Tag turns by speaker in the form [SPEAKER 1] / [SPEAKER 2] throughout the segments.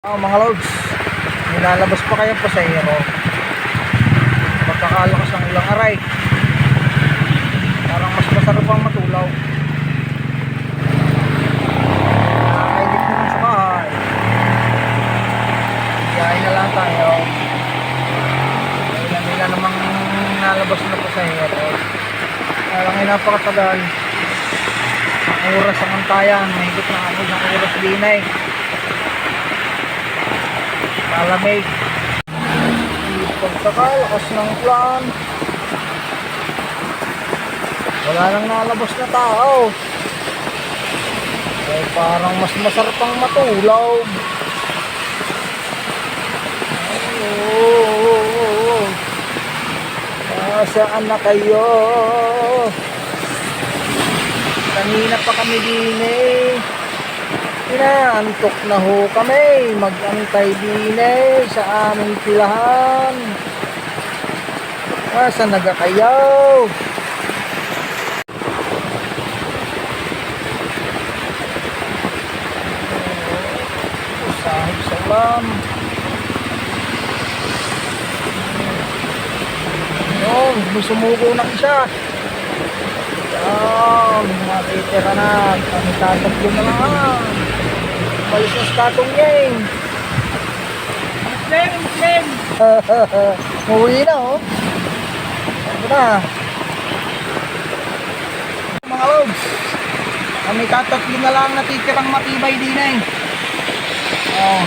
[SPEAKER 1] Mga lods, nilalabas pa kayong pasahero. Pagkakalakas ng ulang aray, parang mas masarap ang matulaw. Nakakainip naman sa bahay. Biyahe na lang tayo. Ilan namang nalabas na pasahero. Kaya lang ay napakatagal. Ang oras ang antayan, mahigit na ako ng oras din eh. Malamig. Pagkakalakas ng ulan, wala nang nalabas na tao. Ay parang mas masarap ang matulaw. Saan na kayo? Kanina pa kami din eh. Inaantok na ho kami, mag-antay din eh sa aming pilahan. Saan naga kayo? Sahib sa ulam. Yun, sumuko na isa. Yan, matitira na. Kami tatatlo na lang. Malis na statong game. Muslim. Muwi na oh. Ano na? Mga lods, kami tatatlo na lang natitirang matibay din eh. Oh.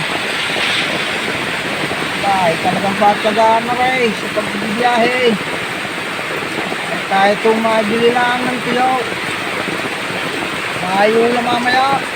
[SPEAKER 1] Ay, talagang patsagaan na rin sa pagbibiyahe. Kahit itong mabili lang ng tiyo. Mayo na mamaya.